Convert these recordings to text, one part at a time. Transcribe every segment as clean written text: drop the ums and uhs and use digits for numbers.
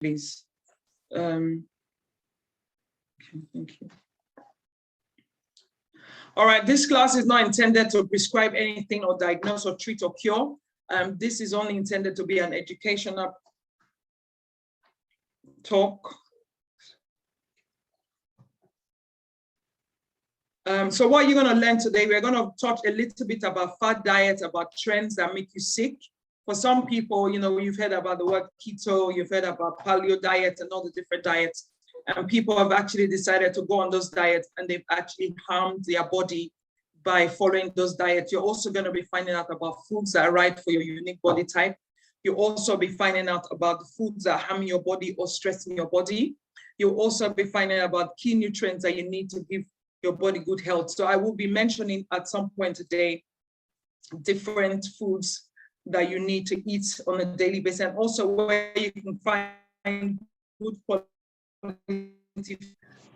please. Okay, thank you. All right, this class is not intended to prescribe anything or diagnose or treat or cure. This is only intended to be an educational talk. So what you're going to learn today, we're going to talk a little bit about fad diets, about trends that make you sick. For some people, you know, you've heard about the word keto, you've heard about paleo diet and all the different diets. And people have actually decided to go on those diets and they've actually harmed their body by following those diets. You're also going to be finding out about foods that are right for your unique body type. You'll also be finding out about the foods that harm your body or stressing your body. You'll also be finding out about key nutrients that you need to give your body good health. So I will be mentioning at some point today different foods that you need to eat on a daily basis, and also where you can find good quality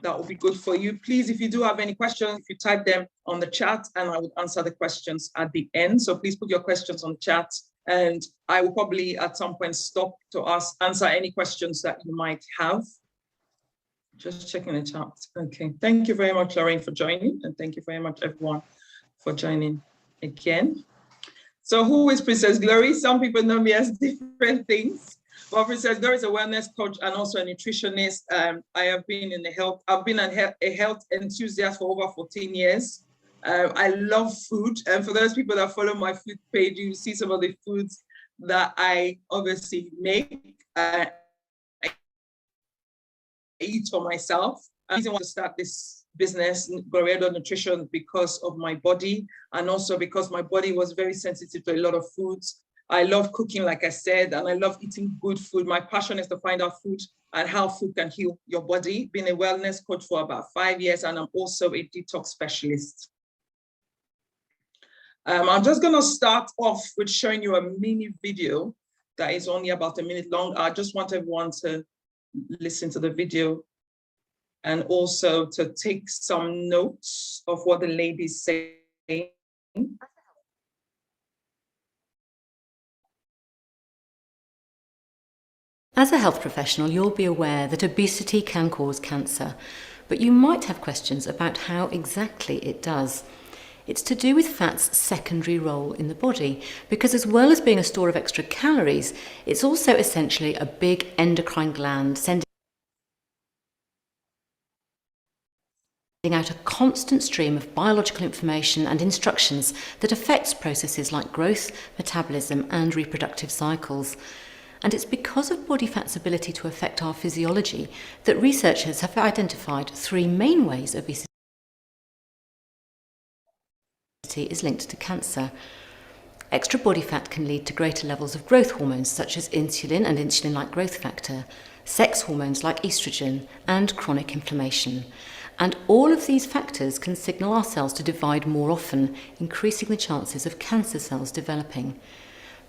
that will be good for you. Please, if you do have any questions, if you type them on the chat, and I will answer the questions at the end. So please put your questions on chat, and I will probably at some point stop to answer any questions that you might have. Just checking the chat. Okay, thank you very much, Lorraine, for joining, and thank you very much, everyone, for joining again. So who is Princess Glory? Some people know me as different things. Well, Princess Glory is a wellness coach and also a nutritionist. I have been in the health, I've been a health enthusiast for over 14 years. I love food. And for those people that follow my food page, you see some of the foods that I obviously make. Eat for myself. I want to start this business, Gloria Nutrition, because of my body, and also because my body was very sensitive to a lot of foods. I love cooking, like I said, and I love eating good food. My passion is to find out food and how food can heal your body. Been a wellness coach for about 5 years, and I'm also a detox specialist. I'm just going to start off with showing you a mini video that is only about a minute long. I just want everyone to listen to the video and also to take some notes of what the ladies say. As a health professional, you'll be aware that obesity can cause cancer, but you might have questions about how exactly it does. It's to do with fat's secondary role in the body, because as well as being a store of extra calories, it's also essentially a big endocrine gland sending out a constant stream of biological information and instructions that affects processes like growth, metabolism, and reproductive cycles. And it's because of body fat's ability to affect our physiology that researchers have identified 3 main ways obesity is linked to cancer. Extra body fat can lead to greater levels of growth hormones such as insulin and insulin-like growth factor, sex hormones like estrogen, and chronic inflammation. And all of these factors can signal our cells to divide more often, increasing the chances of cancer cells developing.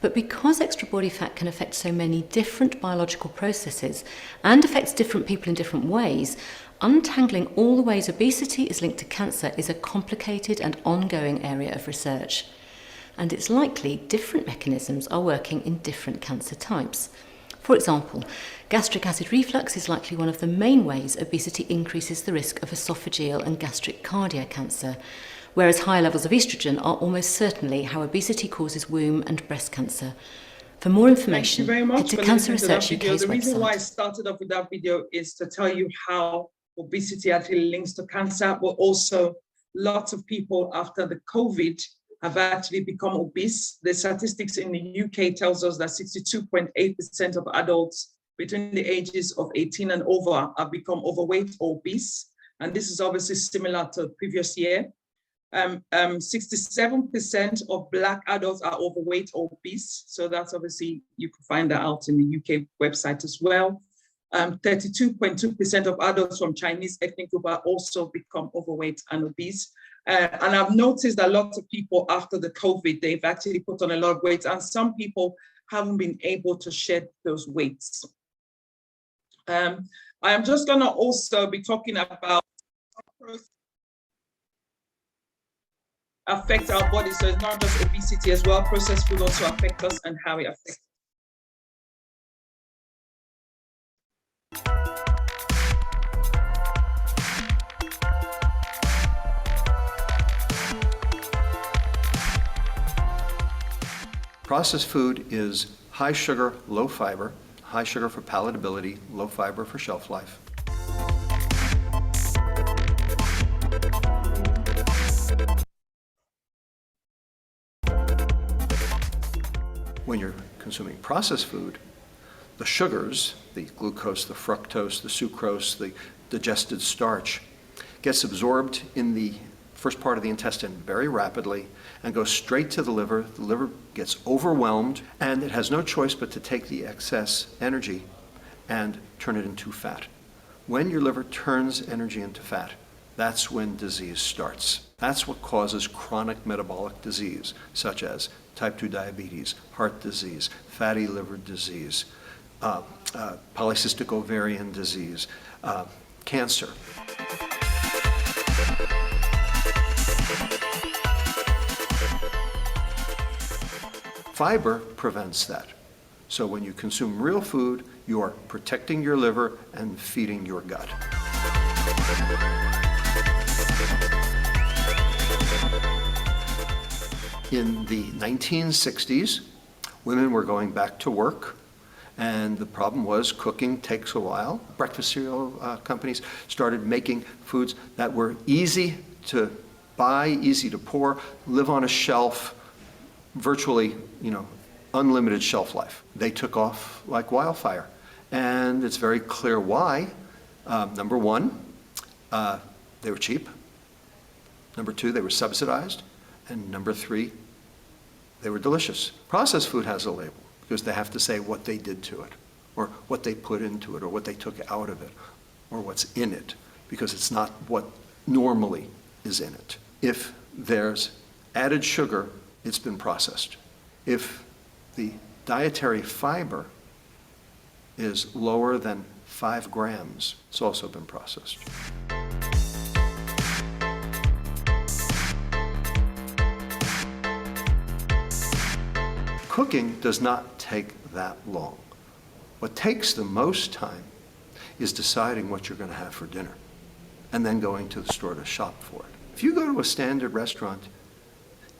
But because extra body fat can affect so many different biological processes and affects different people in different ways, untangling all the ways obesity is linked to cancer is a complicated and ongoing area of research. And it's likely different mechanisms are working in different cancer types. For example, gastric acid reflux is likely one of the main ways obesity increases the risk of esophageal and gastric cardiac cancer, whereas high levels of estrogen are almost certainly how obesity causes womb and breast cancer. For more information, head to Cancer Research UK's website. The reason why I started off with that video is to tell you how obesity actually links to cancer, but also lots of people after the COVID have actually become obese. The statistics in the UK tells us that 62.8% of adults between the ages of 18 and over have become overweight or obese. And this is obviously similar to the previous year. 67% of Black adults are overweight or obese. So that's obviously, you can find that out in the UK website as well. 32.2% of adults from Chinese ethnic group are also become overweight and obese. And I've noticed that lots of people after the COVID, they've actually put on a lot of weight, and some people haven't been able to shed those weights. I am just gonna also be talking about affect our body. So it's not just obesity as well. Processed food also affect us and how it affects Processed food is high sugar, low fiber, high sugar for palatability, low fiber for shelf life. When you're consuming processed food, the sugars, the glucose, the fructose, the sucrose, the digested starch, gets absorbed in the first part of the intestine very rapidly and goes straight to the liver. The liver gets overwhelmed and it has no choice but to take the excess energy and turn it into fat. When your liver turns energy into fat, that's when disease starts. That's what causes chronic metabolic disease, such as type 2 diabetes, heart disease, fatty liver disease, polycystic ovarian disease, cancer. Fiber prevents that. So when you consume real food, you are protecting your liver and feeding your gut. In the 1960s, women were going back to work, and the problem was cooking takes a while. Breakfast cereal companies started making foods that were easy to buy, easy to pour, live on a shelf, virtually, unlimited shelf life. They took off like wildfire. And it's very clear why. Number one, they were cheap. Number two, they were subsidized. And number three, they were delicious. Processed food has a label because they have to say what they did to it, or what they put into it, or what they took out of it, or what's in it, because it's not what normally is in it. If there's added sugar, it's been processed. If the dietary fiber is lower than 5 grams, it's also been processed. Cooking does not take that long. What takes the most time is deciding what you're going to have for dinner and then going to the store to shop for it. If you go to a standard restaurant,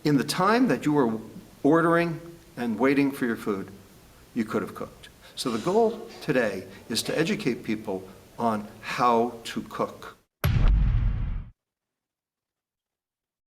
in the time that you were ordering and waiting for your food, you could have cooked. So the goal today is to educate people on how to cook.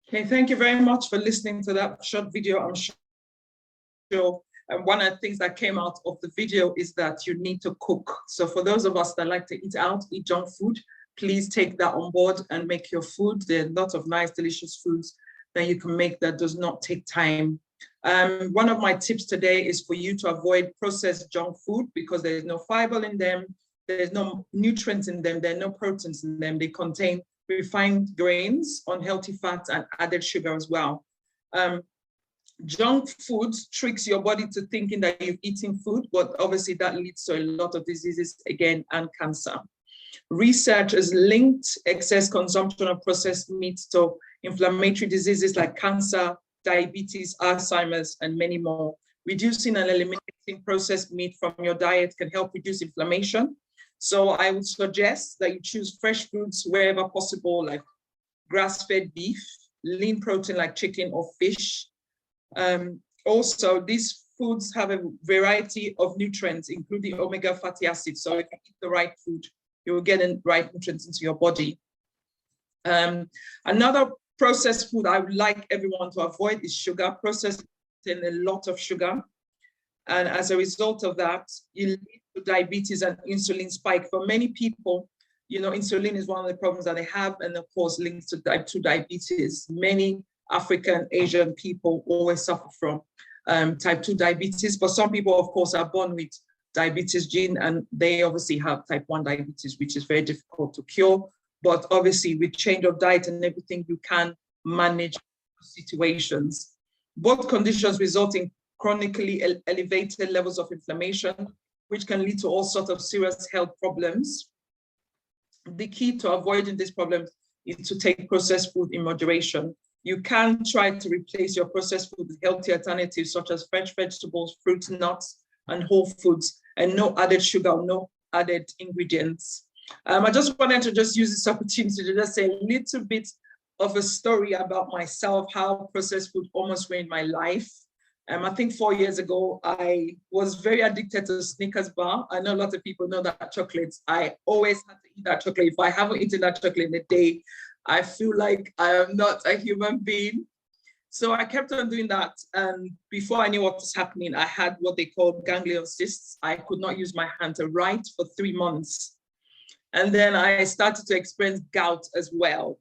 Okay, thank you very much for listening to that short video. I'm sure one of the things that came out of the video is that you need to cook. So for those of us that like to eat out, eat junk food, please take that on board and make your food. There are lots of nice, delicious foods that you can make that does not take time. One of my tips today is for you to avoid processed junk food because there is no fiber in them, there's no nutrients in them, there are no proteins in them. They contain refined grains, unhealthy fats, and added sugar as well. Junk food tricks your body to thinking that you're eating food, but obviously that leads to a lot of diseases again and cancer. Research has linked excess consumption of processed meats to inflammatory diseases like cancer, diabetes, Alzheimer's, and many more. Reducing and eliminating processed meat from your diet can help reduce inflammation. So I would suggest that you choose fresh foods wherever possible, like grass-fed beef, lean protein like chicken or fish. Also, these foods have a variety of nutrients, including omega fatty acids. So if you eat the right food, you will get the right nutrients into your body. Another processed food I would like everyone to avoid is sugar. Processed contain a lot of sugar. And as a result of that, it leads to diabetes and insulin spike. For many people, insulin is one of the problems that they have, and of course, links to type 2 diabetes. Many African, Asian people always suffer from type 2 diabetes, but some people, of course, are born with diabetes gene, and they obviously have type 1 diabetes, which is very difficult to cure. But obviously, with change of diet and everything, you can manage situations. Both conditions result in chronically elevated levels of inflammation, which can lead to all sorts of serious health problems. The key to avoiding these problems is to take processed food in moderation. You can try to replace your processed food with healthy alternatives such as fresh vegetables, fruits, nuts, and whole foods, and no added sugar, no added ingredients. I just wanted to use this opportunity to just say a little bit of a story about myself, how processed food almost ruined my life. I think 4 years ago, I was very addicted to Snickers bar. I know a lot of people know that chocolate. I always had to eat that chocolate. If I haven't eaten that chocolate in a day, I feel like I am not a human being. So I kept on doing that. And before I knew what was happening, I had what they call ganglion cysts. I could not use my hand to write for 3 months. And then I started to experience gout as well.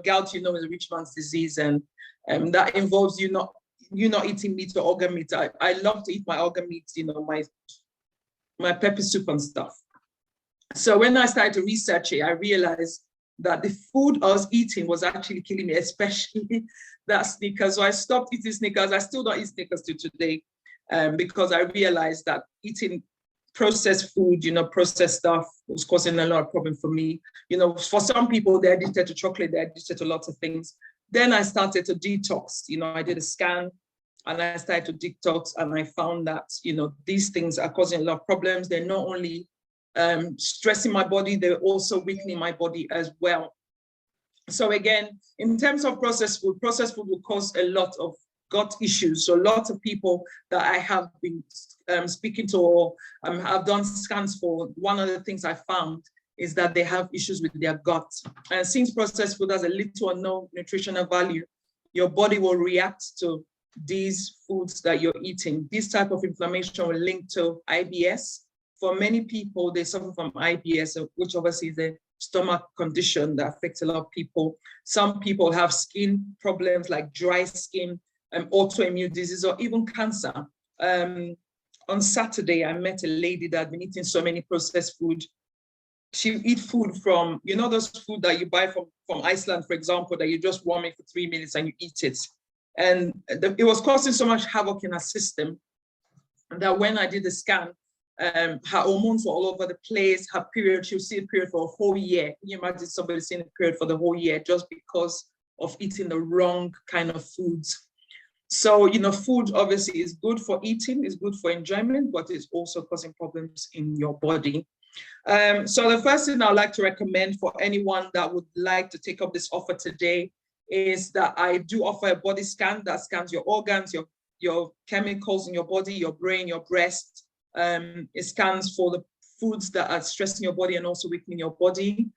Gout, is a rich man's disease. And that involves you not eating meat or organ meat. I love to eat my organ meat, my pepper soup and stuff. So when I started to research it, I realized that the food I was eating was actually killing me, especially that Snickers. So I stopped eating Snickers. I still don't eat Snickers to today because I realized that eating processed food, processed stuff was causing a lot of problem for me. For some people, they're addicted to chocolate, they're addicted to lots of things. Then I started to detox. I did a scan and I started to detox, and I found that, these things are causing a lot of problems. They're not only stressing my body, they're also weakening my body as well. So again, in terms of processed food will cause a lot of gut issues. So lots of people that I have been speaking to or have done scans for, one of the things I found is that they have issues with their gut. And since processed food has a little or no nutritional value, your body will react to these foods that you're eating. This type of inflammation will link to IBS. For many people, they suffer from IBS, which obviously is a stomach condition that affects a lot of people. Some people have skin problems like dry skin, autoimmune disease, or even cancer. On Saturday, I met a lady that had been eating so many processed food. She would eat food from, those food that you buy from Iceland, for example, that you just warm it for 3 minutes and you eat it. And it was causing so much havoc in her system that when I did the scan, her hormones were all over the place. Her period, she'll see a period for a whole year. Can you imagine somebody seeing a period for the whole year just because of eating the wrong kind of foods? So, food obviously is good for eating, is good for enjoyment, but it's also causing problems in your body. So the first thing I'd like to recommend for anyone that would like to take up this offer today is that I do offer a body scan that scans your organs, your chemicals in your body, your brain, your breast. It scans for the foods that are stressing your body and also weakening your body.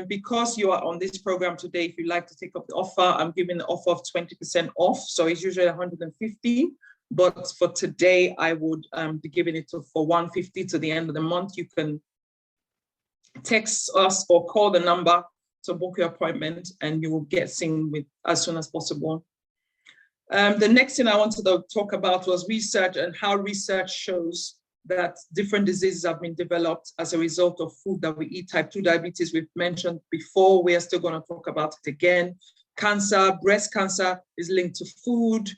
Because you are on this program today, if you'd like to take up the offer, I'm giving the offer of 20% off. So it's usually 150, but for today, I would be giving it for 150 to the end of the month. You can text us or call the number to book your appointment, and you will get seen with as soon as possible. The next thing I wanted to talk about was research and how research shows that different diseases have been developed as a result of food that we eat. Type 2 diabetes, we've mentioned before. We are still going to talk about it again. Cancer, breast cancer is linked to food.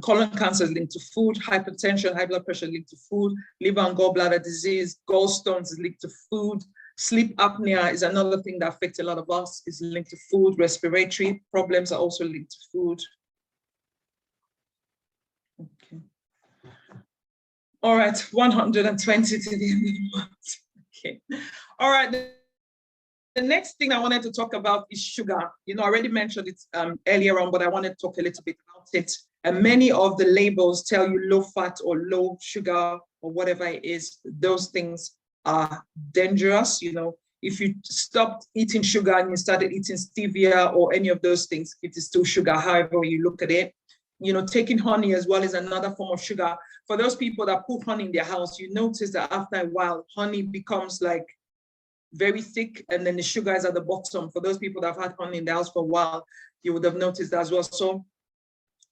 Colon cancer is linked to food. Hypertension, high blood pressure linked to food. Liver and gallbladder disease, gallstones is linked to food. Sleep apnea is another thing that affects a lot of us, is linked to food. Respiratory problems are also linked to food. Okay. All right, 120 to the end of the month. Okay. All right. The next thing I wanted to talk about is sugar. I already mentioned it earlier on, but I want to talk a little bit about it. And many of the labels tell you low fat or low sugar or whatever it is. Those things are dangerous. If you stopped eating sugar and you started eating stevia or any of those things, it is still sugar, however you look at it. Taking honey as well is another form of sugar. For those people that put honey in their house, you notice that after a while, honey becomes like very thick and then the sugar is at the bottom. For those people that have had honey in the house for a while, you would have noticed that as well.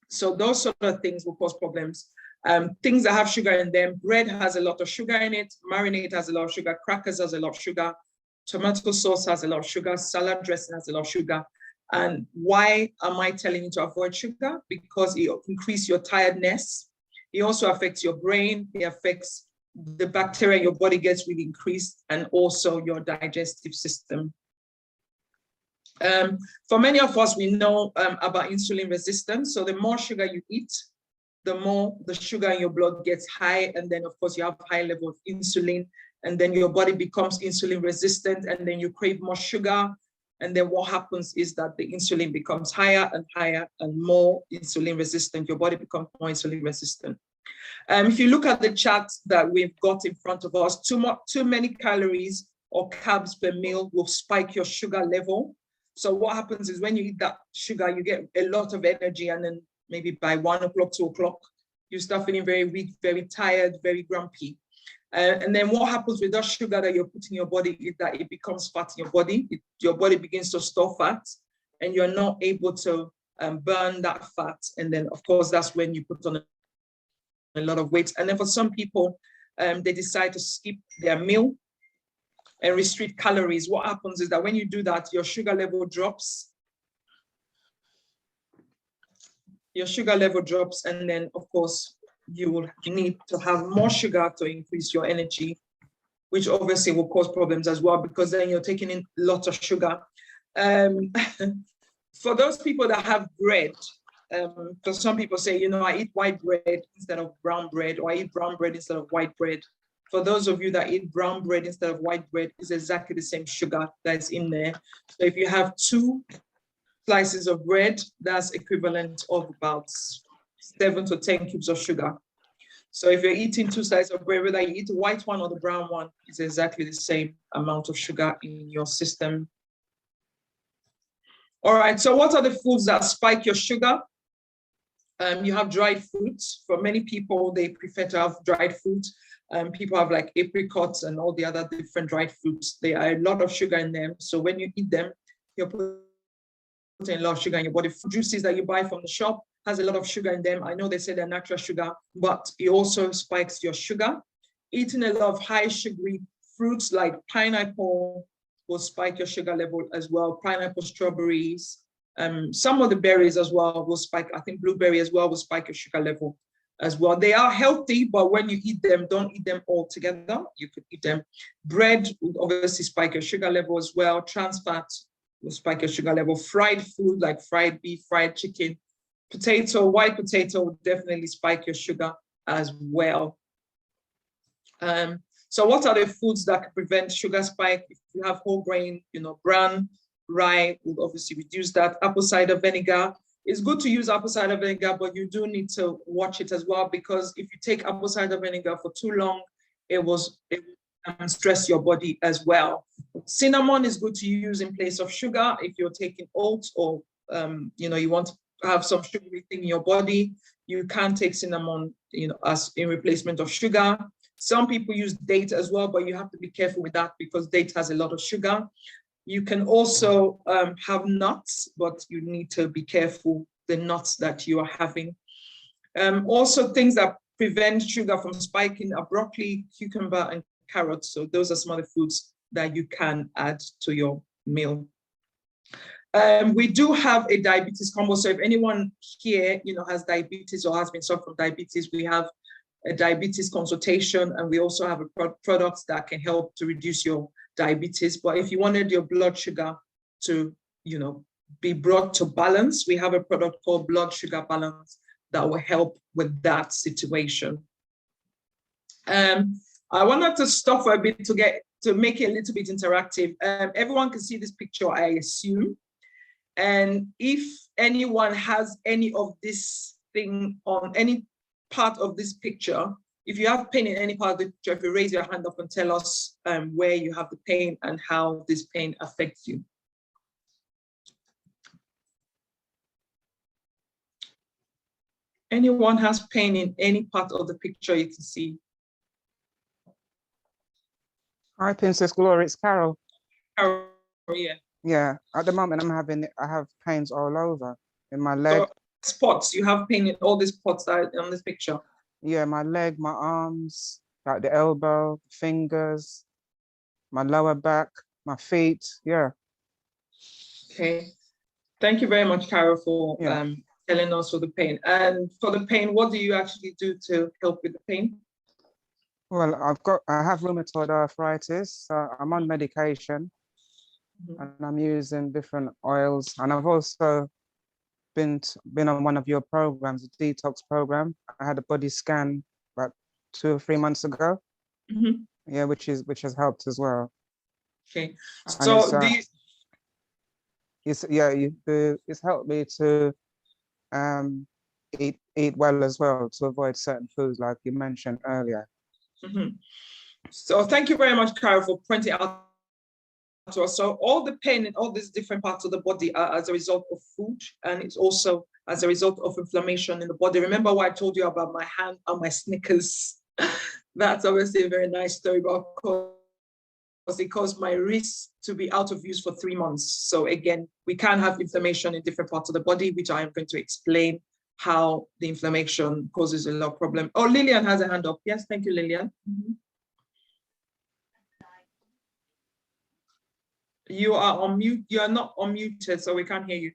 So those sort of things will cause problems. Things that have sugar in them, bread has a lot of sugar in it, marinade has a lot of sugar, crackers has a lot of sugar, tomato sauce has a lot of sugar, salad dressing has a lot of sugar. And why am I telling you to avoid sugar? Because it increases your tiredness. It also affects your brain. It affects the bacteria in your body gets really increased, and also your digestive system. For many of us, we know about insulin resistance. So the more sugar you eat, the more the sugar in your blood gets high. And then, of course, you have a high level of insulin. And then your body becomes insulin resistant. And then you crave more sugar. And then what happens is that the insulin becomes higher and higher and more insulin resistant. Your body becomes more insulin resistant. If you look at the chart that we've got in front of us, too many calories or carbs per meal will spike your sugar level. So what happens is when you eat that sugar, you get a lot of energy, and then maybe by 1 o'clock, 2 o'clock, you start feeling very weak, very tired, very grumpy. And then what happens with that sugar that you're putting in your body is that it becomes fat in your body. Your body begins to store fat, and you're not able to burn that fat. And then, of course, that's when you put on a lot of weight. And then for some people, they decide to skip their meal and restrict calories. What happens is that when you do that, your sugar level drops. Your sugar level drops, and then, of course, you will need to have more sugar to increase your energy, which obviously will cause problems as well, because then you're taking in lots of sugar. For those people that have bread, because some people say, you know, I eat white bread instead of brown bread, or I eat brown bread instead of white bread. For those of you that eat brown bread instead of white bread, it's exactly the same sugar that's in there. So if you have 2 slices of bread, that's equivalent of about 7 to 10 cubes of sugar. So if you're eating 2 slices of bread, whether you eat the white one or the brown one, it's exactly the same amount of sugar in your system. All right, so what are the foods that spike your sugar? You have dried fruits. For many people, they prefer to have dried fruit. People have like apricots and all the other different dried fruits. There are a lot of sugar in them. So when you eat them, you're putting a lot of sugar in your body. Juices that you buy from the shop has a lot of sugar in them. I know they say they're natural sugar, but it also spikes your sugar. Eating a lot of high sugary fruits like pineapple will spike your sugar level as well. Pineapple, strawberries, some of the berries as well will spike. I think blueberry as well will spike your sugar level as well. They are healthy, but when you eat them, don't eat them all together. You could eat them. Bread will obviously spike your sugar level as well. Trans fat will spike your sugar level. Fried food like fried beef, fried chicken, potato, white potato will definitely spike your sugar as well. So what are the foods that can prevent sugar spike? If you have whole grain, you know, bran, rye will obviously reduce that. Apple cider vinegar. It's good to use apple cider vinegar, but you do need to watch it as well, because if you take apple cider vinegar for too long, it will stress your body as well. Cinnamon is good to use in place of sugar if you're taking oats, or you know, you want to have some sugary thing in your body. You can take cinnamon, you know, as in replacement of sugar. Some people use date as well, but you have to be careful with that because date has a lot of sugar. You can also have nuts, but you need to be careful the nuts that you are having. Also, things that prevent sugar from spiking are broccoli, cucumber, and carrots. So those are some of the foods that you can add to your meal. We do have a diabetes combo. So if anyone here, you know, has diabetes or has been suffering from diabetes, we have a diabetes consultation, and we also have a products that can help to reduce your diabetes. But if you wanted your blood sugar to, you know, be brought to balance, we have a product called Blood Sugar Balance that will help with that situation. I wanted to stop for a bit to make it a little bit interactive. Everyone can see this picture, I assume. And if anyone has any of this thing on any part of this picture, if you have pain in any part of the picture, if you raise your hand up and tell us where you have the pain and how this pain affects you. Anyone has pain in any part of the picture you can see? Hi, Princess Gloria, it's Carol. Carol, yeah. Yeah, at the moment I have pains all over in my leg. So, spots, you have pain in all these spots that are on this picture? Yeah, my leg, my arms, like the elbow, fingers, my lower back, my feet, yeah. Okay, thank you very much, Carol, for telling us for the pain. And for the pain, what do you actually do to help with the pain? Well, I have rheumatoid arthritis, so I'm on medication, and I'm using different oils, and I've also been on one of your programs, a detox program. I had a body scan about 2 or 3 months ago. Yeah, which has helped as well. Okay, so it's it's helped me to eat well as well, to avoid certain foods like you mentioned earlier. Mhm. So thank you very much, Carol, for pointing out to us. So all the pain in all these different parts of the body are as a result of food, and it's also as a result of inflammation in the body. Remember what I told you about my hand and my Snickers? That's obviously a very nice story, but of course it caused my wrist to be out of use for 3 months. So again, we can have inflammation in different parts of the body, which I am going to explain how the inflammation causes a lot of problem. Oh, Lillian has a hand up. Yes, thank you, Lillian. You are on mute. You are not unmuted, so we can't hear you.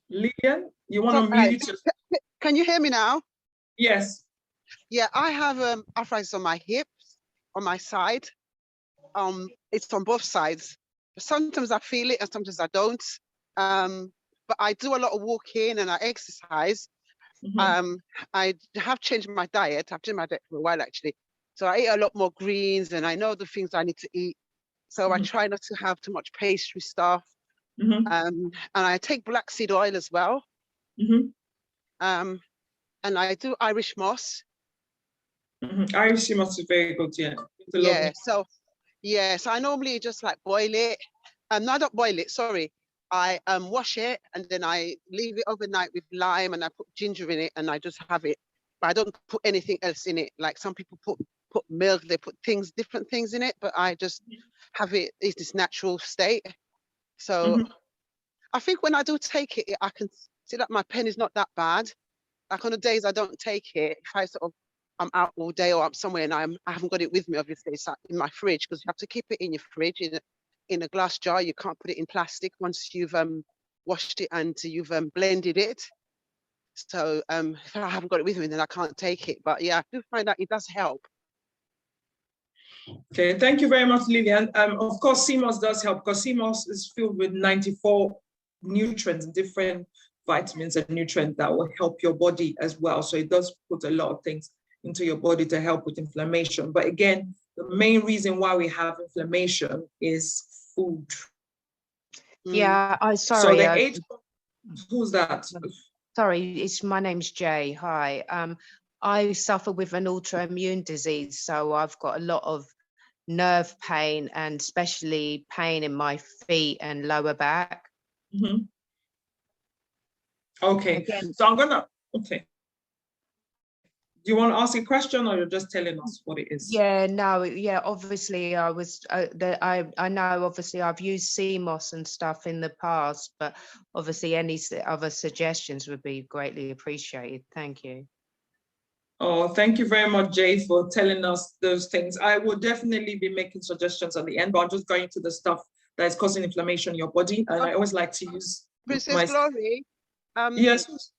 Lillian, you want to mute yourself? Can you hear me now? Yes. Yeah, I have arthritis on my hips, on my side. It's on both sides. Sometimes I feel it and sometimes I don't. But I do a lot of walking and I exercise. I have changed my diet. I've changed my diet for a while actually. So I eat a lot more greens and I know the things I need to eat. So I try not to have too much pastry stuff. And I take black seed oil as well. And I do Irish moss. Irish moss is very good, yeah. Yeah, so I normally just like boil it. No, I don't boil it, sorry. I wash it and then I leave it overnight with lime and I put ginger in it and I just have it. But I don't put anything else in it. Like some people put milk, they put different things in it, but I just have it in this natural state. So I think when I do take it, I can see that my pain is not that bad. Like on the days I don't take it, if I sort of, I'm out all day or I'm somewhere and I haven't got it with me, obviously it's in my fridge because you have to keep it in your fridge in a glass jar. You can't put it in plastic once you've washed it and you've blended it. So if I haven't got it with me, then I can't take it. But yeah, I do find that it does help. Okay, thank you very much, Lillian. Of course, CMOS does help because CMOS is filled with 94 nutrients, different vitamins and nutrients that will help your body as well. So it does put a lot of things into your body to help with inflammation. But again, the main reason why we have inflammation is food. Yeah, So who's that? Sorry, my name's Jay. Hi. I suffer with an autoimmune disease, so I've got a lot of nerve pain and especially pain in my feet and lower back. Okay, again, so I'm gonna, okay. Do you want to ask a question or you're just telling us what it is? Yeah, no, yeah, obviously I know obviously I've used CMOS and stuff in the past, but obviously any other suggestions would be greatly appreciated. Thank you. Oh, thank you very much, Jay, for telling us those things. I will definitely be making suggestions at the end, but I'm just going to the stuff that is causing inflammation in your body. And I always like to use Princess Glory, yes.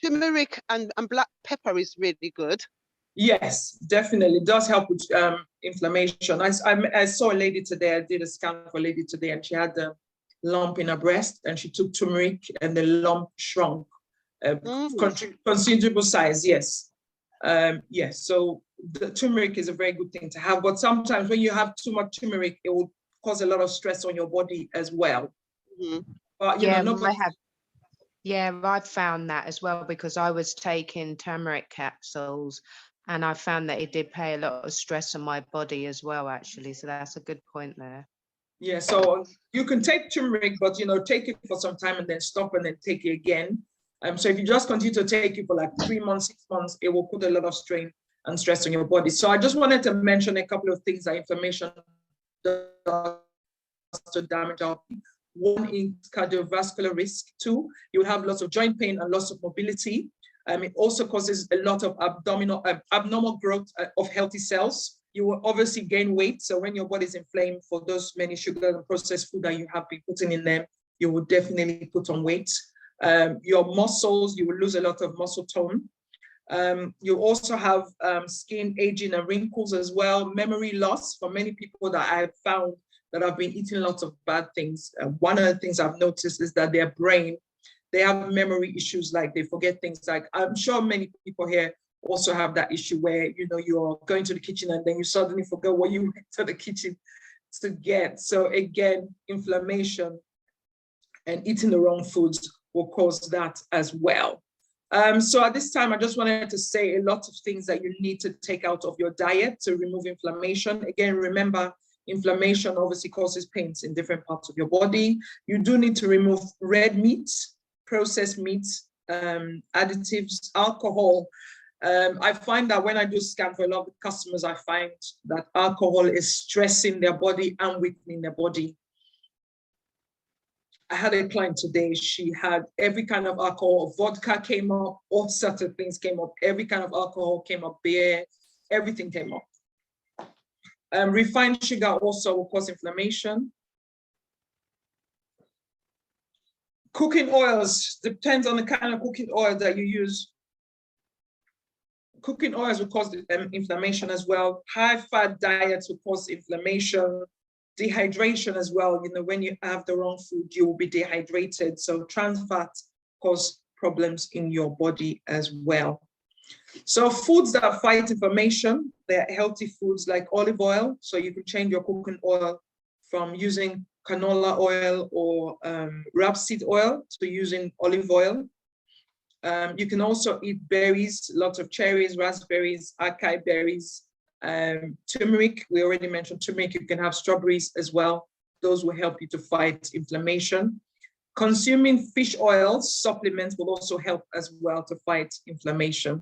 Turmeric and black pepper is really good. Yes, definitely. It does help with inflammation. I saw a lady today, I did a scan for a lady today, and she had a lump in her breast, and she took turmeric, and the lump shrunk. Considerable size, yes. Yes, so the turmeric is a very good thing to have, but sometimes when you have too much turmeric, it will cause a lot of stress on your body as well. But you know, I've found that as well because I was taking turmeric capsules and I found that it did put a lot of stress on my body as well, actually. So that's a good point there. Yeah, so you can take turmeric, but you know, take it for some time and then stop and then take it again. So if you just continue to take it for like 3 months, 6 months, it will put a lot of strain and stress on your body. So I just wanted to mention a couple of things that inflammation does to damage our body. One is cardiovascular risk. 2, you will have lots of joint pain and loss of mobility. It also causes a lot of abnormal growth of healthy cells. You will obviously gain weight. So when your body is inflamed for those many sugar and processed food that you have been putting in them, you will definitely put on weight. Your muscles, you will lose a lot of muscle tone. You also have skin aging and wrinkles as well. Memory loss for many people that I have found that have been eating lots of bad things. One of the things I've noticed is that their brain, they have memory issues, like they forget things. Like I'm sure many people here also have that issue where, you know, you're going to the kitchen and then you suddenly forget what you went to the kitchen to get. So again, inflammation and eating the wrong foods will cause that as well. So at this time, I just wanted to say a lot of things that you need to take out of your diet to remove inflammation. Again, remember, inflammation obviously causes pains in different parts of your body. You do need to remove red meats, processed meats, additives, alcohol. I find that when I do scan for a lot of customers, I find that alcohol is stressing their body and weakening their body. I had a client today, she had every kind of alcohol, vodka came up, all sorts of things came up, every kind of alcohol came up, beer, everything came up. Refined sugar also will cause inflammation. Cooking oils, depends on the kind of cooking oil that you use. Cooking oils will cause inflammation as well. High fat diets will cause inflammation. Dehydration as well. You know, when you have the wrong food, you will be dehydrated. So trans fats cause problems in your body as well. So foods that fight inflammation, they're healthy foods like olive oil. So you can change your cooking oil from using canola oil or rapeseed oil to using olive oil. You can also eat berries, lots of cherries, raspberries, acai berries, turmeric. We already mentioned turmeric. You can have strawberries as well. Those will help you to fight inflammation. Consuming fish oils, supplements will also help as well to fight inflammation.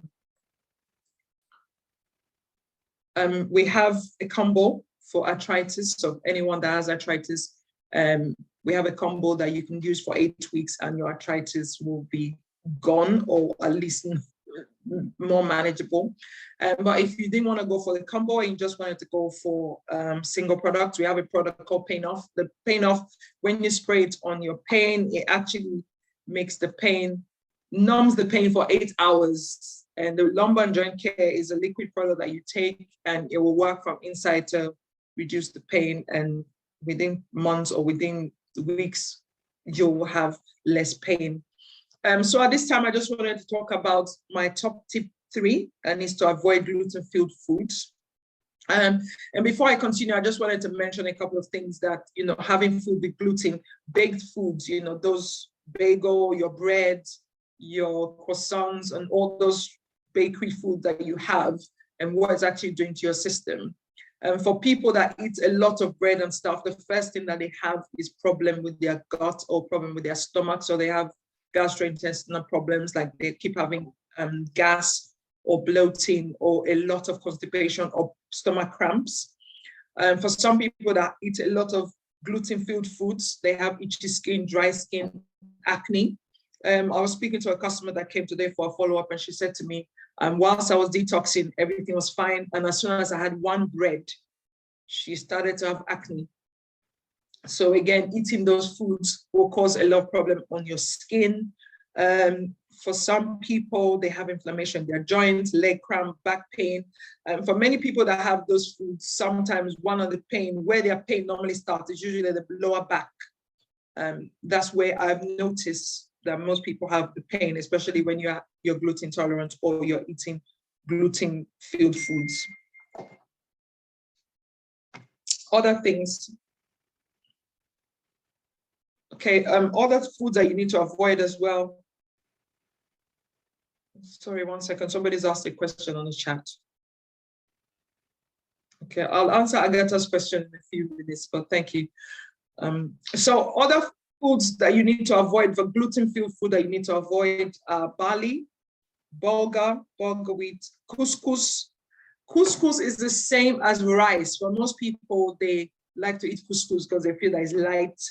We have a combo for arthritis. So anyone that has arthritis, we have a combo that you can use for 8 weeks and your arthritis will be gone, or at least more manageable. But if you didn't want to go for the combo and you just wanted to go for single products, we have a product called Pain Off. The Pain Off, when you spray it on your pain, it actually makes the pain, numbs the pain for 8 hours. And the lumbar and joint care is a liquid product that you take and it will work from inside to reduce the pain. And within months or within weeks, you'll have less pain. So at this time, I just wanted to talk about my top tip 3, and is to avoid gluten-filled foods. And before I continue, I just wanted to mention a couple of things that, you know, having food with gluten, baked foods, you know, those bagel, your bread, your croissants, and all those bakery food that you have, and what it's actually doing to your system. And for people that eat a lot of bread and stuff, the first thing that they have is problem with their gut or problem with their stomach. So they have gastrointestinal problems, like they keep having gas or bloating or a lot of constipation or stomach cramps. For some people that eat a lot of gluten-filled foods, they have itchy skin, dry skin, acne. I was speaking to a customer that came today for a follow-up, and she said to me, whilst I was detoxing, everything was fine. And as soon as I had one bread, she started to have acne. So again, eating those foods will cause a lot of problem on your skin. For some people, they have inflammation in their joints, leg cramp, back pain. For many people that have those foods, sometimes one of the pain, where their pain normally starts, is usually the lower back. That's where I've noticed that most people have the pain, especially when you're gluten intolerant or you're eating gluten-filled foods. Other things. Okay, other foods that you need to avoid as well. Sorry, 1 second. Somebody's asked a question on the chat. Okay, I'll answer Agatha's question in a few minutes, but thank you. So other foods that you need to avoid, for gluten-filled food that you need to avoid, barley, bulgur wheat, couscous. Couscous is the same as rice. For most people, they like to eat couscous because they feel that it's light.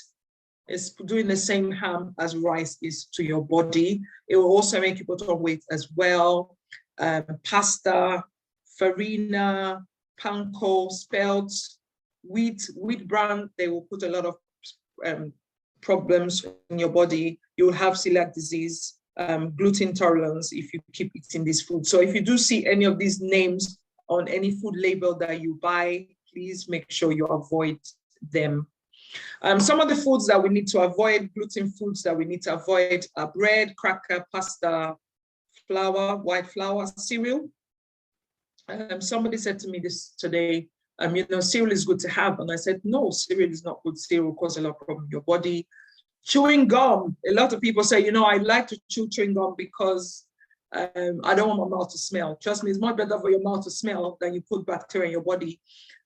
It's doing the same harm as rice is to your body. It will also make you put on weight as well. Pasta, farina, panko, spelt, wheat bran, they will put a lot of problems in your body. You will have celiac disease, gluten intolerance if you keep eating this food. So if you do see any of these names on any food label that you buy, please make sure you avoid them. Some of the foods that we need to avoid, gluten foods that we need to avoid, are bread, cracker, pasta, flour, white flour, cereal. Somebody said to me this today, cereal is good to have. And I said, no, cereal is not good. Cereal causes a lot of problems in your body. Chewing gum. A lot of people say, I like to chew chewing gum because I don't want my mouth to smell. Trust me, it's much better for your mouth to smell than you put bacteria in your body.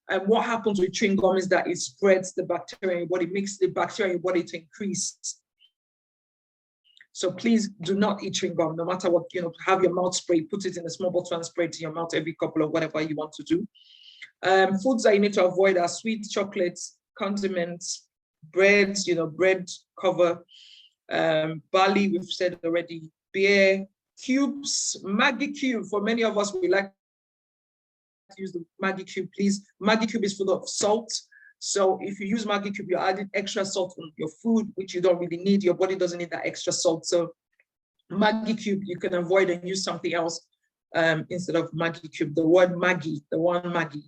And what happens with chewing gum is that it spreads the bacteria in your body, makes the bacteria in your body to increase. So please do not eat chewing gum, no matter what, have your mouth spray, put it in a small bottle and spray it in your mouth every couple of whatever you want to do. Foods that you need to avoid are sweet chocolates, condiments, breads, bread cover, barley, we've said already, beer, cubes, Maggi cube. For many of us, we like to use the Maggi cube, please. Maggi cube is full of salt. So if you use Maggi cube, you're adding extra salt on your food, which you don't really need. Your body doesn't need that extra salt. So Maggi cube, you can avoid and use something else instead of Maggi cube. The word Maggi, the one Maggi,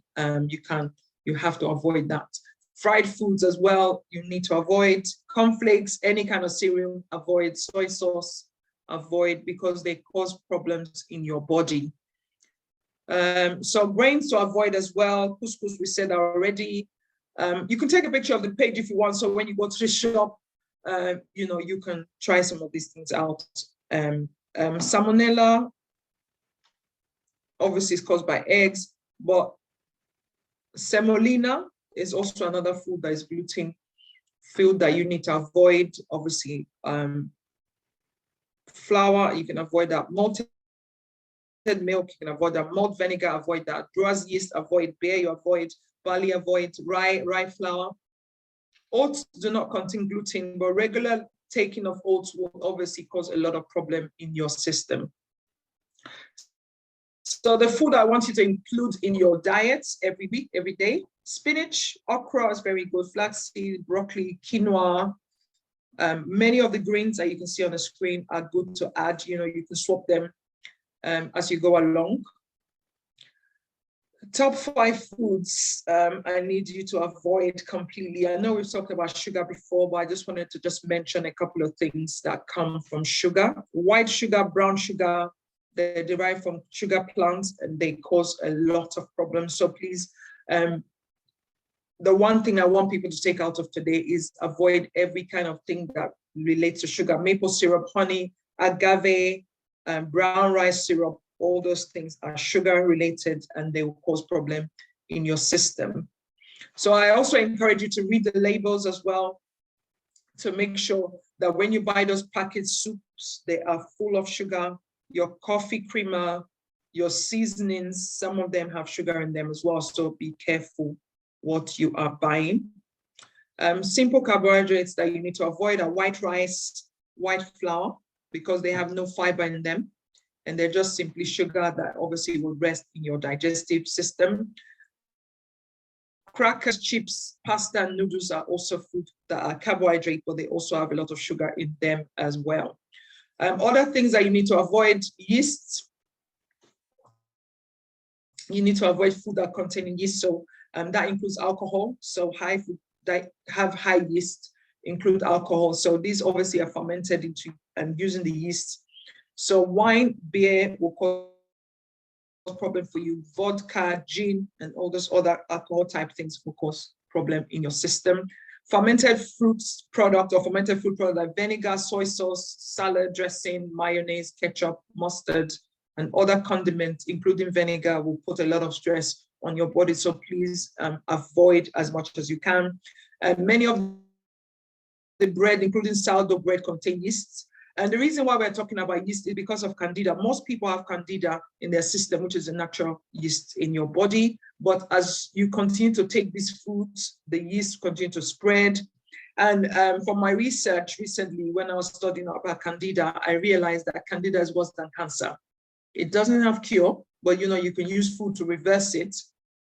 you have to avoid that. Fried foods as well, you need to avoid. Cornflakes, any kind of cereal, avoid. Soy sauce, avoid, because they cause problems in your body. So grains to avoid as well. Couscous, we said already. You can take a picture of the page if you want. So when you go to the shop, you can try some of these things out. Salmonella, obviously is caused by eggs, but semolina is also another food that is gluten filled that you need to avoid. Obviously, flour, you can avoid that. Malted milk, you can avoid that. Malt vinegar, avoid that. Brewer's yeast, avoid. Beer, you avoid. Barley, avoid. Rye flour. Oats do not contain gluten, but regular taking of oats will obviously cause a lot of problem in your system. So the food I want you to include in your diet every week, every day: spinach, okra is very good, flaxseed, broccoli, quinoa. Many of the greens that you can see on the screen are good to add. You can swap them as you go along. Top 5 foods I need you to avoid completely. I know we've talked about sugar before, but I just wanted to mention a couple of things that come from sugar. White sugar, brown sugar, they're derived from sugar plants and they cause a lot of problems. So please, the one thing I want people to take out of today is avoid every kind of thing that relates to sugar. Maple syrup, honey, agave, brown rice syrup, all those things are sugar related and they will cause problem in your system. So I also encourage you to read the labels as well to make sure that when you buy those packaged soups, they are full of sugar. Your coffee creamer, your seasonings, some of them have sugar in them as well. So be careful what you are buying. Simple carbohydrates that you need to avoid are white rice, white flour, because they have no fiber in them. And they're just simply sugar that obviously will rest in your digestive system. Crackers, chips, pasta, and noodles are also food that are carbohydrate, but they also have a lot of sugar in them as well. Other things that you need to avoid: yeast. You need to avoid food that contain yeast. So that includes alcohol. So high food that have high yeast include alcohol. So these obviously are fermented into using the yeast. So wine, beer will cause problem for you. Vodka, gin, and all those other alcohol type things will cause problem in your system. Fermented fruits product or fermented food product like vinegar, soy sauce, salad dressing, mayonnaise, ketchup, mustard, and other condiments, including vinegar, will put a lot of stress on your body. So please avoid as much as you can. Many of the bread, including sourdough bread, contain yeast. And the reason why we're talking about yeast is because of candida. Most people have candida in their system, which is a natural yeast in your body. But as you continue to take these foods, the yeast continue to spread. And from my research recently, when I was studying about candida, I realized that candida is worse than cancer. It doesn't have cure, but you can use food to reverse it.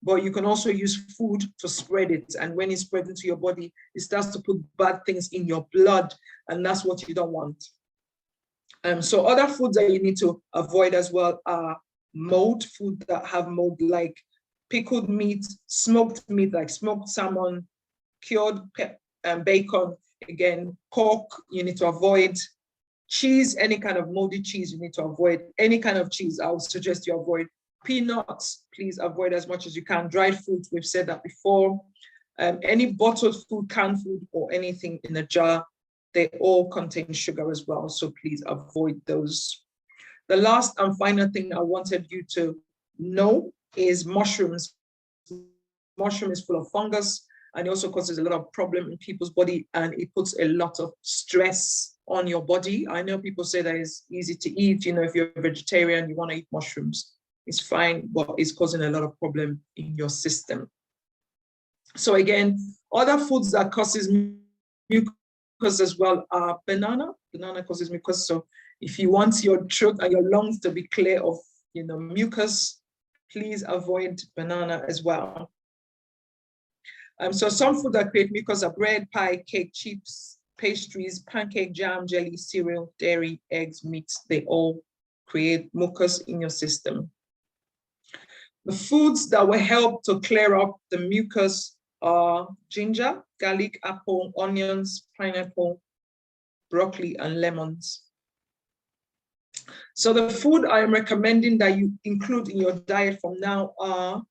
But you can also use food to spread it. And when it spreads into your body, it starts to put bad things in your blood. And that's what you don't want. So other foods that you need to avoid as well are mold, food that have mold, like pickled meat, smoked meat, like smoked salmon, cured bacon, again, pork, you need to avoid. Cheese, any kind of moldy cheese, you need to avoid. Any kind of cheese, I would suggest you avoid. Peanuts, please avoid as much as you can. Dried fruit, we've said that before. Any bottled food, canned food, or anything in a jar, they all contain sugar as well. So please avoid those. The last and final thing I wanted you to know is mushrooms. Mushroom is full of fungus, and it also causes a lot of problem in people's body, and it puts a lot of stress on your body. I know people say that it's easy to eat, you know, if you're a vegetarian, you want to eat mushrooms, it's fine, but it's causing a lot of problem in your system. So again, other foods that causes mucus as well are banana. Banana causes mucus. So if you want your throat and your lungs to be clear of, you know, mucus, please avoid banana as well. So some food that create mucus are bread, pie, cake, chips, pastries, pancake, jam, jelly, cereal, dairy, eggs, meat. They all create mucus in your system. The foods that will help to clear up the mucus are ginger, garlic, apple, onions, pineapple, broccoli, and lemons. So the food I am recommending that you include in your diet from now are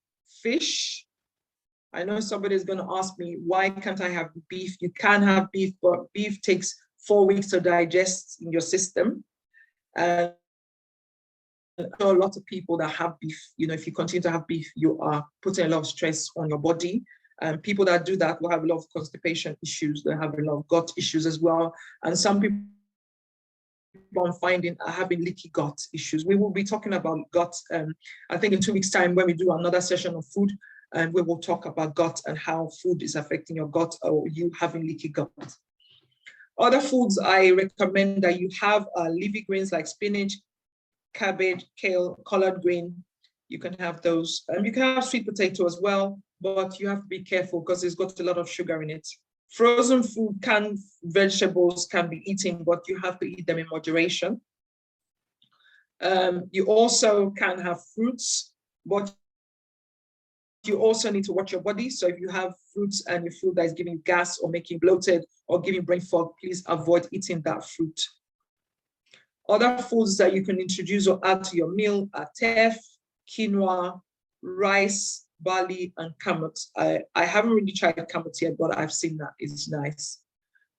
fish. I know somebody's going to ask me, why can't I have beef? You can have beef, but beef takes 4 weeks to digest in your system. And I know a lot of people that have beef, you know, if you continue to have beef, you are putting a lot of stress on your body. And people that do that will have a lot of constipation issues. They have a lot of gut issues as well. And some people I'm finding are having leaky gut issues. We will be talking about gut, I think in 2 weeks' time when we do another session of food, and we will talk about gut and how food is affecting your gut or you having leaky gut. Other foods I recommend that you have are leafy greens like spinach, cabbage, kale, collard green. You can have those. You can have sweet potato as well, but you have to be careful because it's got a lot of sugar in it. Frozen food, canned vegetables can be eaten, but you have to eat them in moderation. You also can have fruits, but you also need to watch your body. So if you have fruits and you feel that is giving you gas or making you bloated or giving brain fog, please avoid eating that fruit. Other foods that you can introduce or add to your meal are teff, quinoa, rice, barley, and kamut. I haven't really tried kamut yet, but I've seen that it's nice.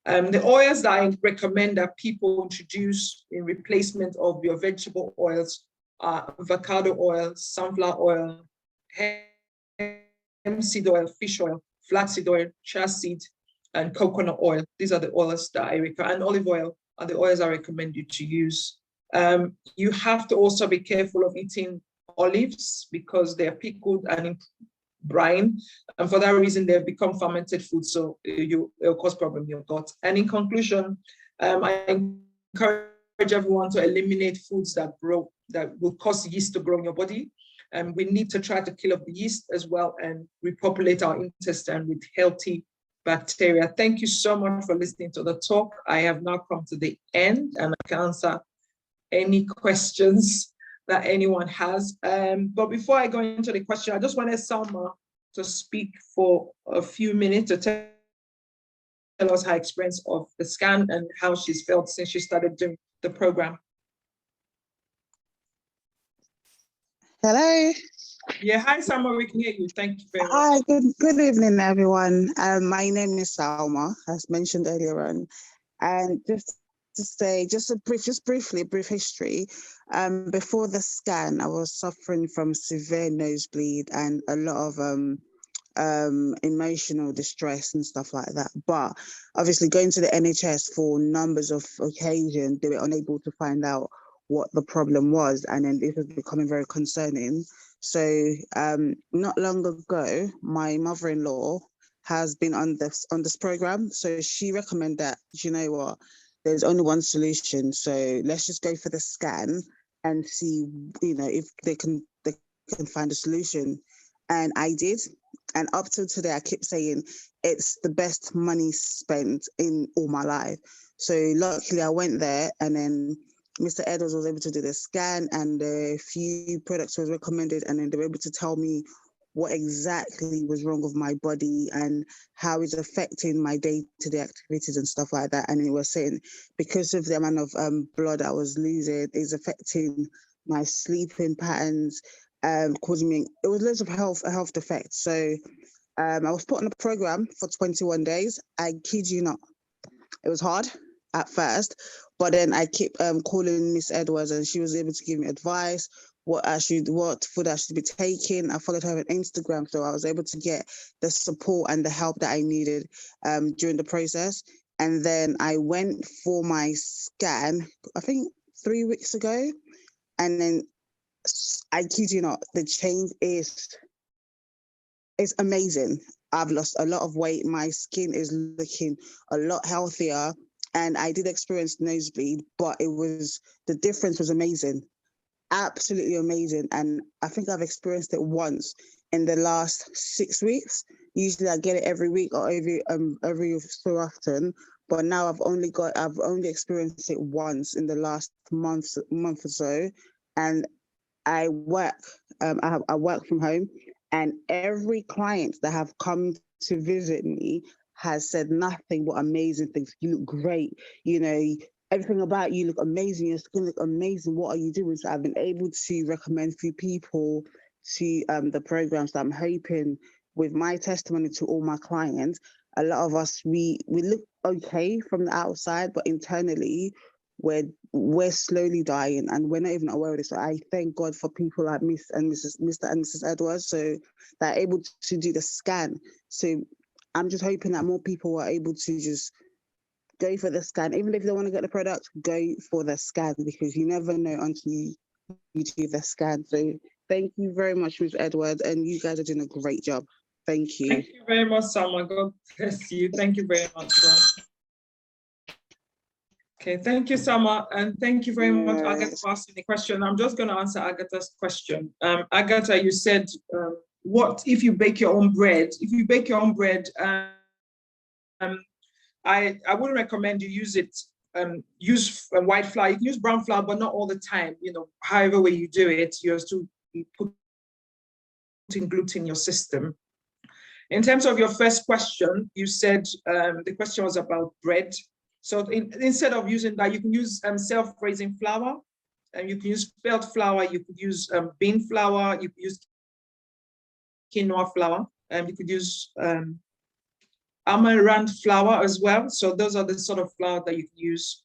The oils that I recommend that people introduce in replacement of your vegetable oils are avocado oil, sunflower oil, hemp seed oil, fish oil, flaxseed oil, chia seed, and coconut oil. These are the oils that I recommend, and olive oil are the oils I recommend you to use. You have to also be careful of eating olives because they're pickled and in brine, and for that reason they've become fermented food, so it'll cause problem in your gut. And in conclusion, I encourage everyone to eliminate foods that will cause yeast to grow in your body. And we need to try to kill off the yeast as well and repopulate our intestine with healthy bacteria. Thank you so much for listening to the talk. I have now come to the end and I can answer any questions that anyone has. But before I go into the question, I just wanted Salma to speak for a few minutes to tell us her experience of the scan and how she's felt since she started doing the program. Hello. Yeah, hi Salma, we can hear you. Thank you very much. Hi, good evening, everyone. My name is Salma, as mentioned earlier on. And just to say, just briefly, a brief history. Before the scan, I was suffering from severe nosebleed and a lot of emotional distress and stuff like that. But obviously going to the NHS for numbers of occasions, they were unable to find out what the problem was. And then this was becoming very concerning. So not long ago, my mother-in-law has been on this program. So she recommended that, you know what, there's only one solution. So let's just go for the scan and see, you know, if they can find a solution. And I did. And up till today, I keep saying it's the best money spent in all my life. So luckily I went there, and then Mr. Edwards was able to do the scan, and a few products was recommended, and then they were able to tell me what exactly was wrong with my body and how it's affecting my day-to-day activities and stuff like that. And it was saying because of the amount of blood I was losing, it's affecting my sleeping patterns, causing me, it was loads of health effects. So I was put on a program for 21 days. I kid you not. It was hard at first, but then I kept calling Miss Edwards, and she was able to give me advice, what food I should be taking. I followed her on Instagram, so I was able to get the support and the help that I needed during the process. And then I went for my scan, I think 3 weeks ago, and then I kid you not, the change is amazing. I've lost a lot of weight. My skin is looking a lot healthier, and I did experience nosebleed, but the difference was amazing, absolutely amazing. And I think I've experienced it once in the last 6 weeks. Usually I get it every week or every so often, but now I've only experienced it once in the last month or so. And I work from home, and every client that have come to visit me has said nothing but amazing things. You look great, everything about you look amazing, your skin look amazing. What are you doing? So I've been able to recommend a few people to the programs that I'm hoping, with my testimony to all my clients, a lot of us, we look okay from the outside, but internally we're slowly dying, and we're not even aware of this. So I thank God for people like Mr. and Mrs. Edwards, so they're able to do the scan. So I'm just hoping that more people are able to just go for the scan. Even if they want to get the product, go for the scan, because you never know until you do the scan. So thank you very much, Ms. Edwards, and you guys are doing a great job. Thank you. Thank you very much, Salma. God bless you. Thank you very much. Okay, thank you, Salma, and thank you very much, Agatha, for asking the question. I'm just going to answer Agatha's question. Agatha, you said, what if you bake your own bread? If you bake your own bread, I wouldn't recommend you use it. Use white flour. You can use brown flour, but not all the time. However way you do it, you're still putting gluten in your system. In terms of your first question, you said the question was about bread. So instead of using that, you can use self-raising flour, and you can use spelt flour. You could use bean flour. You could use quinoa flour, and you could use amaranth flour as well. So those are the sort of flour that you can use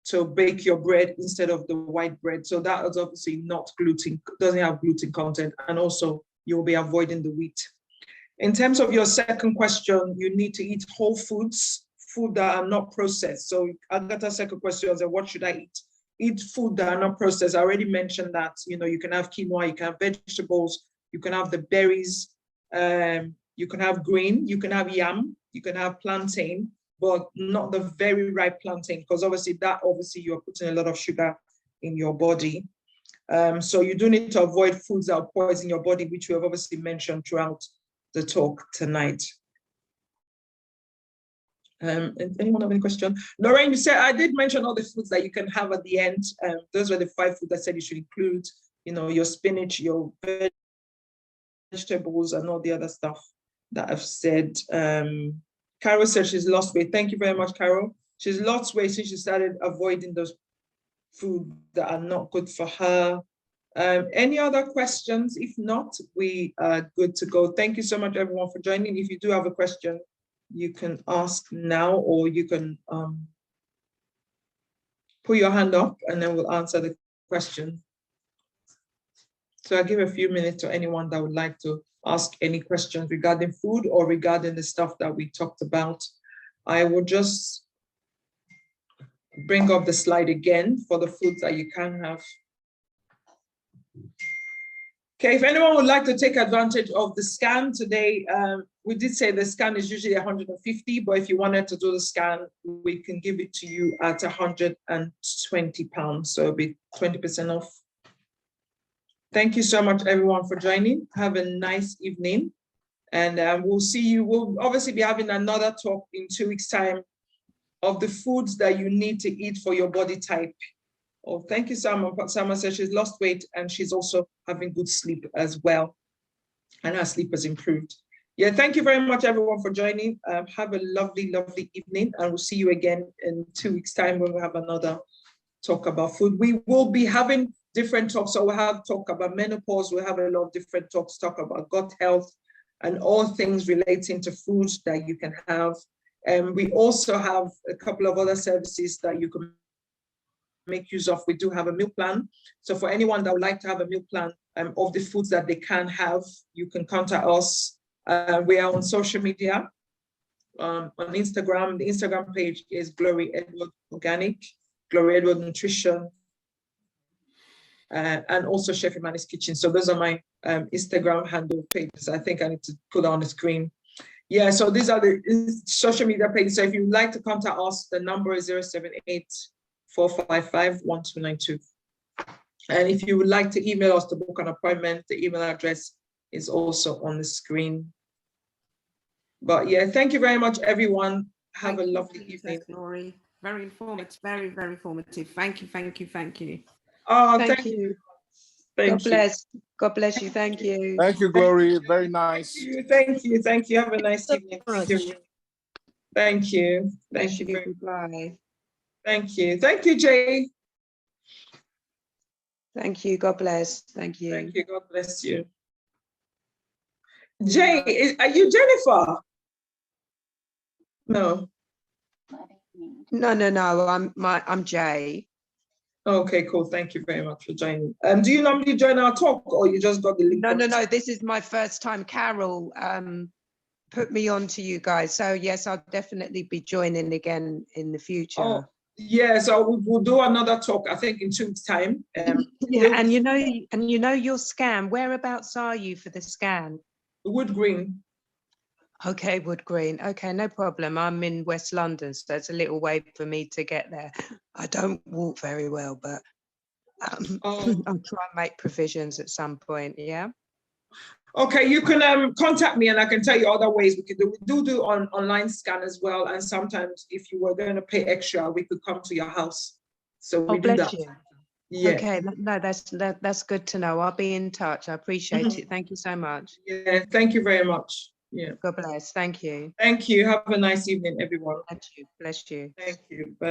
to bake your bread instead of the white bread. So that is obviously not gluten, doesn't have gluten content, and also you'll be avoiding the wheat. In terms of your second question, you need to eat whole foods, food that are not processed. So Agatha's second question was, what should I eat? Eat food that are not processed. I already mentioned that, you can have quinoa, you can have vegetables, you can have the berries, you can have green, you can have yam, you can have plantain, but not the very ripe plantain, because obviously you're putting a lot of sugar in your body. So you do need to avoid foods that poison your body, which we have obviously mentioned throughout the talk tonight. Anyone have any question? Lorraine, you said, I did mention all the foods that you can have at the end. Those were the 5 foods I said you should include, your spinach, your vegetables, and all the other stuff that I've said. Carol said she's lost weight. Thank you very much, Carol. She's lost weight since she started avoiding those food that are not good for her. Any other questions? If not, we are good to go. Thank you so much, everyone, for joining. If you do have a question, you can ask now, or you can put your hand up and then we'll answer the question. So I'll give a few minutes to anyone that would like to ask any questions regarding food or regarding the stuff that we talked about. I will just bring up the slide again for the foods that you can have. Okay, if anyone would like to take advantage of the scan today, we did say the scan is usually 150, but if you wanted to do the scan, we can give it to you at £120, so it'll be 20% off. Thank you so much, everyone, for joining. Have a nice evening, and we'll see you. We'll obviously be having another talk in 2 weeks' time of the foods that you need to eat for your body type. Oh, thank you, Salma. Salma says she's lost weight and she's also having good sleep as well, and her sleep has improved. Yeah, thank you very much, everyone, for joining. Have a lovely, lovely evening, and we'll see you again in 2 weeks' time when we have another talk about food. We will be having different talks. So we have talk about menopause. We have a lot of different talks, talk about gut health and all things relating to food that you can have. And we also have a couple of other services that you can make use of. We do have a meal plan. So for anyone that would like to have a meal plan of the foods that they can have, you can contact us. We are on social media. On Instagram, the Instagram page is Glory Edward Organic, Glory Edward Nutrition, and also Chef Imani's Kitchen. So those are my Instagram handle pages. I think I need to put on the screen. Yeah, so these are the social media pages. So if you'd like to contact us, the number is 078-455-1292. And if you would like to email us to book an appointment, the email address is also on the screen. But yeah, thank you very much, everyone. Have a lovely evening. Glory. Very informative, very, very informative. Thank you, thank you, thank you. Oh, Thank you. Thank God you. bless. God bless you. Thank you. Thank you, Glory. Very nice. Thank you. Thank you. Have a nice evening. much. Thank you. Bless Thank you. you. Goodbye. Thank you. Thank you, Jay. Thank you. God bless. Thank you. Thank you. God bless you. Jay, are you Jennifer? No. No. I'm Jay. Okay, cool. Thank you very much for joining. Do you normally join our talk, or you just got the link? No. This is my first time. Carol put me on to you guys. So yes, I'll definitely be joining again in the future. Oh, yeah. So we'll do another talk, I think, in 2 weeks' time. Yeah, and you know your scan. Whereabouts are you for the scan? Wood Green. Okay, Wood Green. Okay, no problem. I'm in West London, so it's a little way for me to get there. I don't walk very well, but I'll try and make provisions at some point. Yeah. Okay, you can contact me and I can tell you other ways we can do. We do online scan as well, and sometimes if you were going to pay extra, we could come to your house. So we do that. You. Yeah. Okay, no, that's good to know. I'll be in touch. I appreciate it. Thank you so much. Yeah, thank you very much. Yeah. God bless. Thank you. Thank you. Have a nice evening, everyone. Thank you. Bless you. Thank you. Bye.